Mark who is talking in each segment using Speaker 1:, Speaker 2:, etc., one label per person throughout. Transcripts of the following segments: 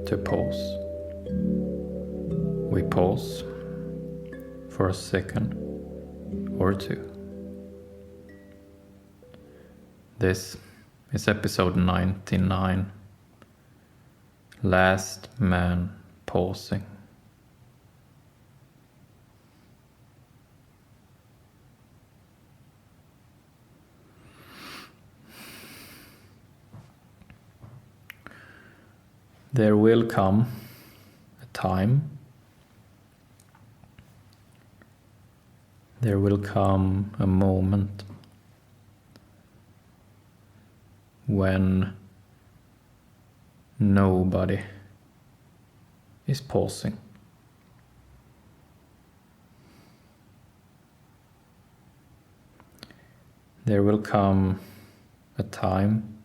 Speaker 1: to pause. We pause for a second or two. This is episode 99, Last Man Pausing. There will come a time, there will come a moment when nobody is pausing. There will come a time,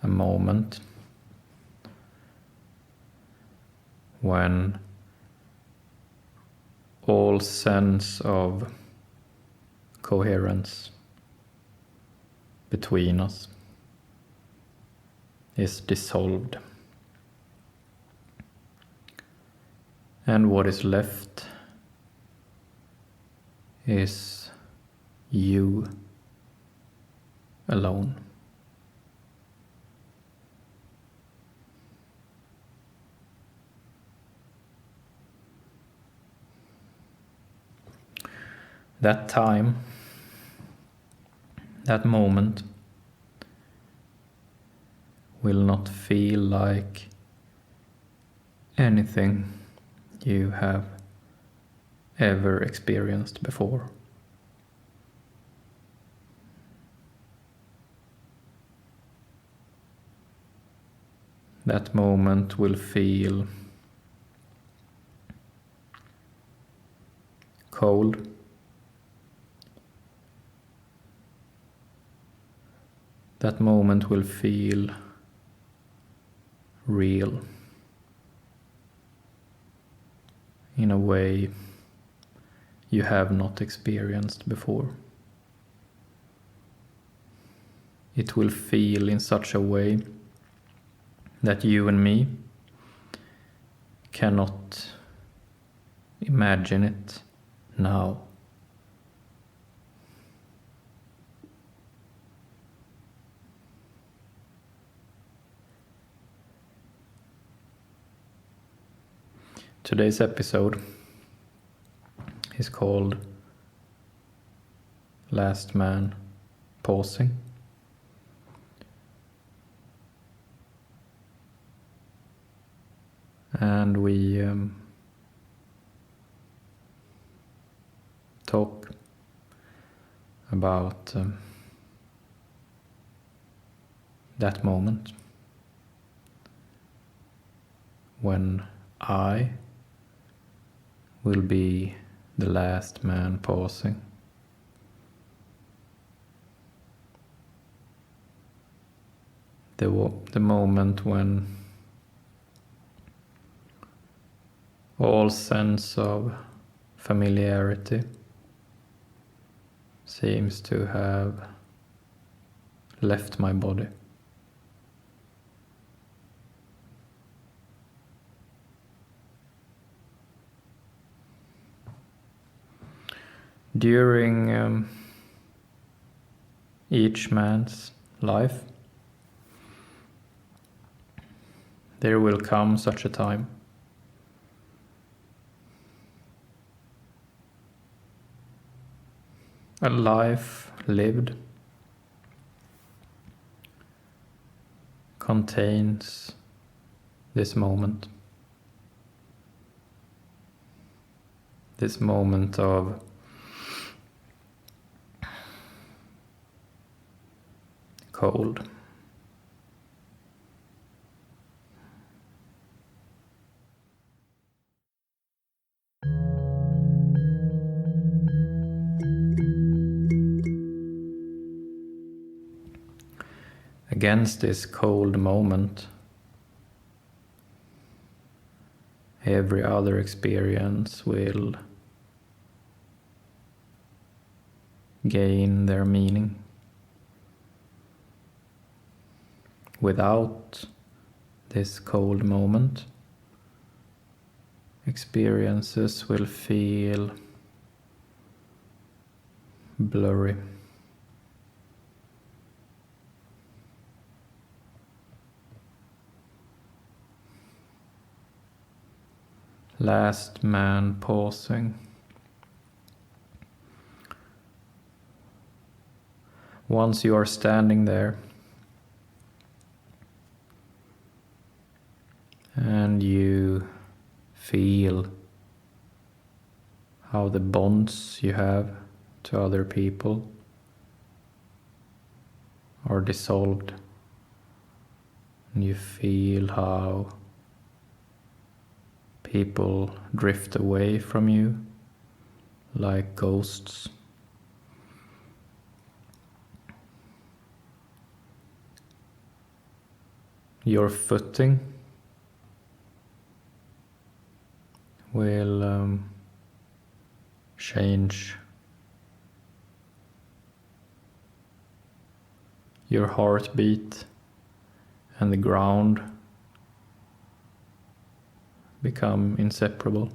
Speaker 1: a moment, when all sense of coherence between us is dissolved, and what is left is you alone. That time, that moment, will not feel like anything you have ever experienced before. That moment will feel cold, that moment will feel real in a way you have not experienced before. It will feel in such a way that you and me cannot imagine it now. Today's episode is called Last Man Pausing. And we talk about that moment when I will be the last man pausing. The moment when all sense of familiarity seems to have left my body. During each man's life, there will come such a time. A life lived contains this moment of cold. Against this cold moment, every other experience will gain their meaning. Without this cold moment, experiences will feel blurry. Last man pausing. Once you are standing there and you feel how the bonds you have to other people are dissolved, and you feel how people drift away from you like ghosts. Your footing will change. Your heartbeat and the ground become inseparable,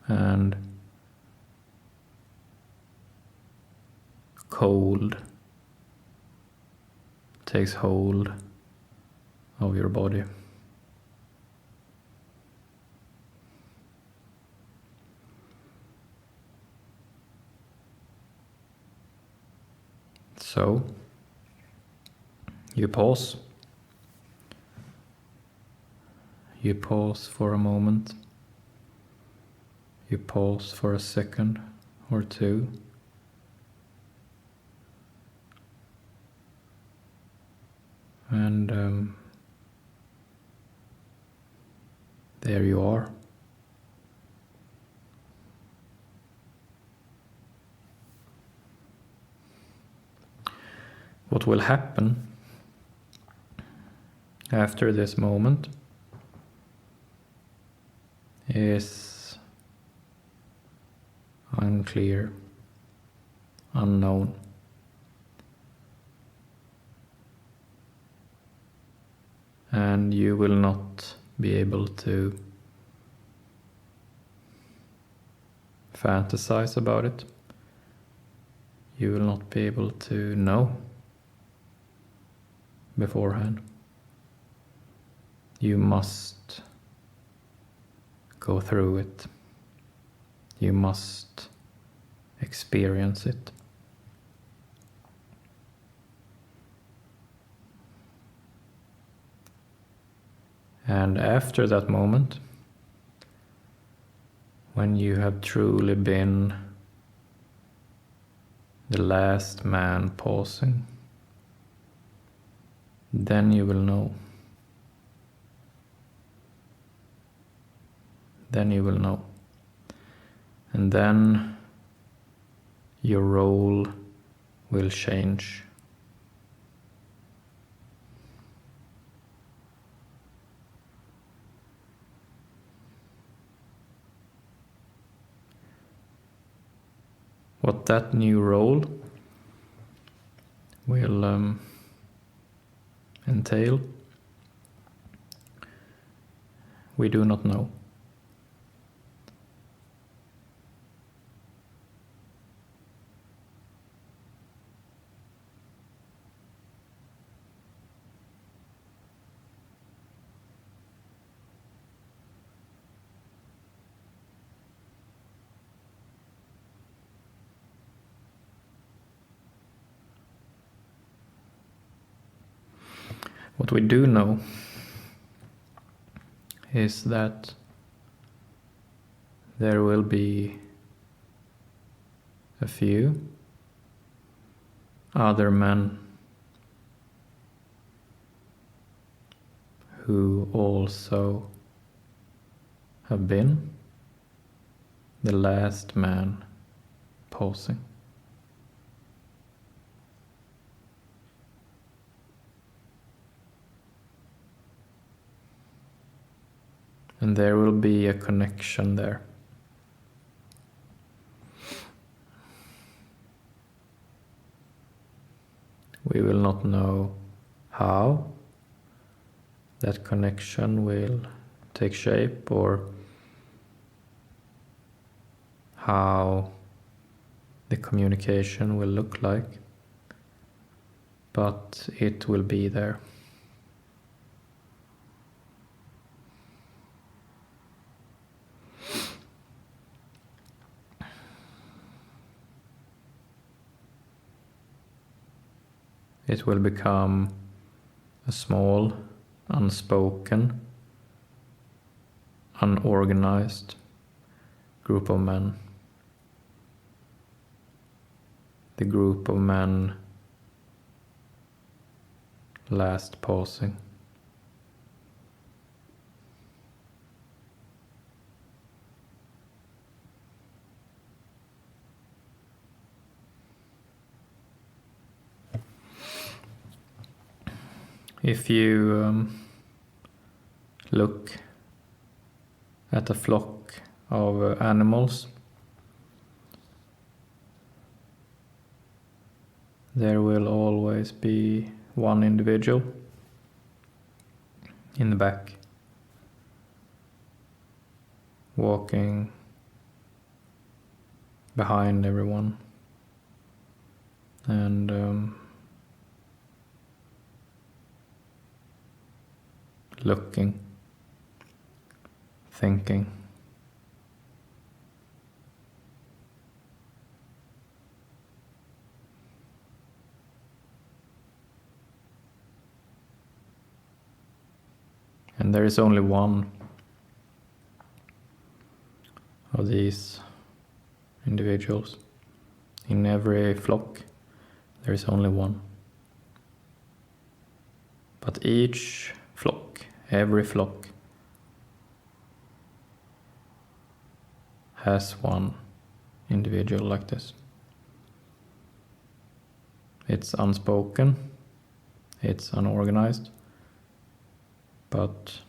Speaker 1: and cold takes hold of your body. So you pause. You pause for a moment. You pause for a second or two. And there you are. What will happen after this moment is unclear, unknown. And you will not be able to fantasize about it. You will not be able to know beforehand. You must go through it. You must experience it. And after that moment, when you have truly been the last man pausing, then you will know. Then you will know. And then your role will change. What that new role will entail, we do not know. What we do know is that there will be a few other men who also have been the last man pausing. And there will be a connection there. We will not know how that connection will take shape, or how the communication will look like, but it will be there. It will become a small, unspoken, unorganized group of men. The group of men last pausing. If you look at a flock of animals, there will always be one individual in the back, walking behind everyone, and looking, thinking. And there is only one of these individuals. In every flock, there is only one. But each flock, every flock, has one individual like this. It's unspoken, it's unorganized, but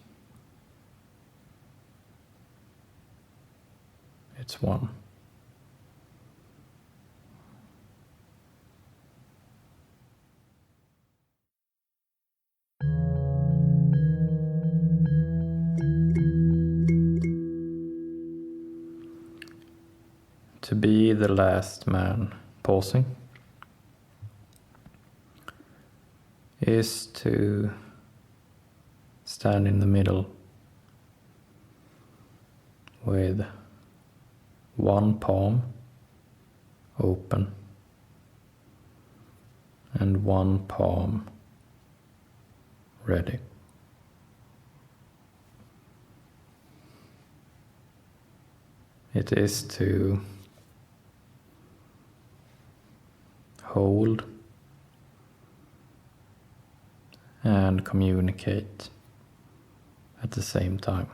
Speaker 1: it's one. To be the last man pausing is to stand in the middle with one palm open and one palm ready. It is to hold and communicate at the same time.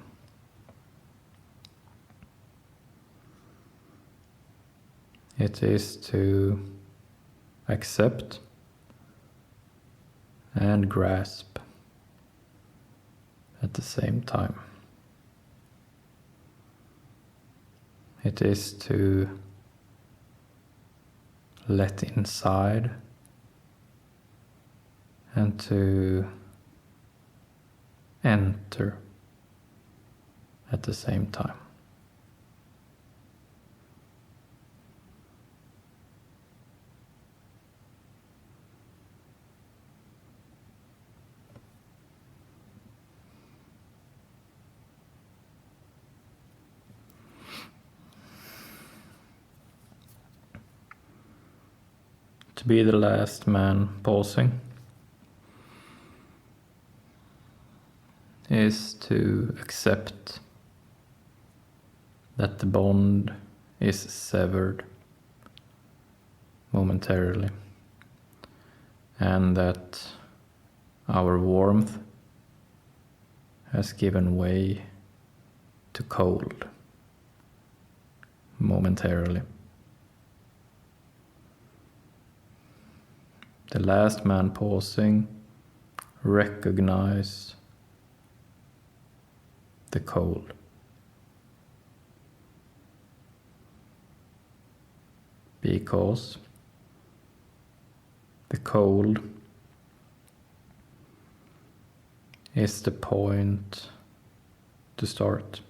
Speaker 1: It is to accept and grasp at the same time. It is to let inside and to enter at the same time. To be the last man pausing is to accept that the bond is severed momentarily, and that our warmth has given way to cold momentarily. The last man pausing recognize the cold. Because the cold is the point to start.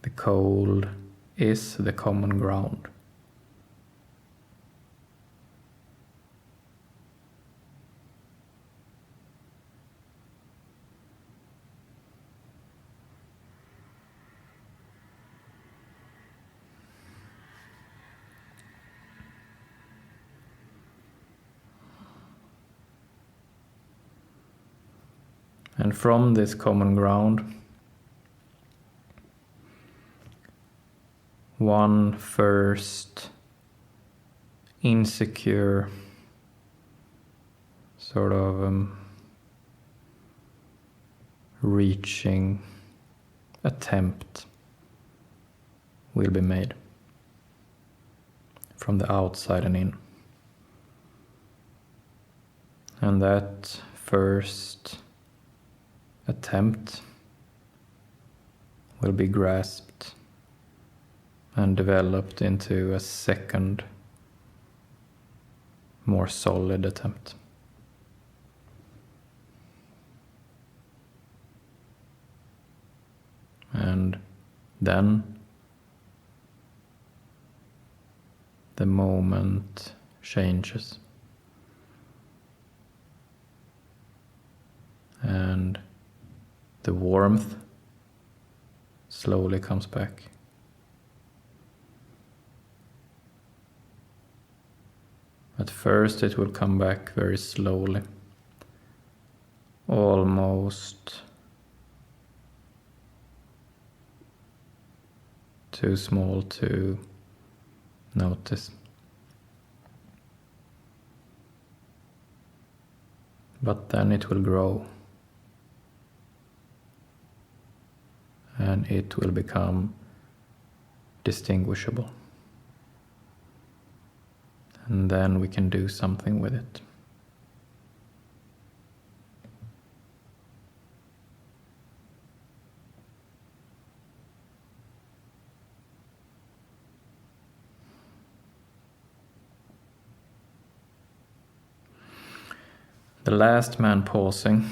Speaker 1: The cold is the common ground. And from this common ground, one first insecure sort of reaching attempt will be made from the outside and in. And that first attempt will be grasped and developed into a second, more solid attempt. And then the moment changes. And the warmth slowly comes back. At first it will come back very slowly, almost too small to notice. But then it will grow. And it will become distinguishable. And then we can do something with it. The last man pausing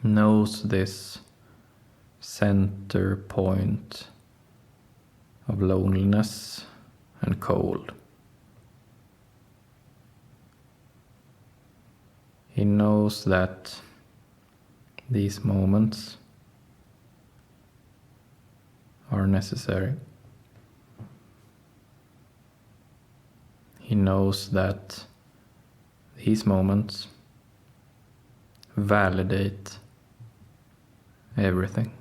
Speaker 1: knows this center point of loneliness and cold. He knows that these moments are necessary. He knows that these moments validate everything.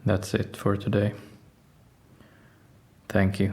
Speaker 1: That's it for today. Thank you.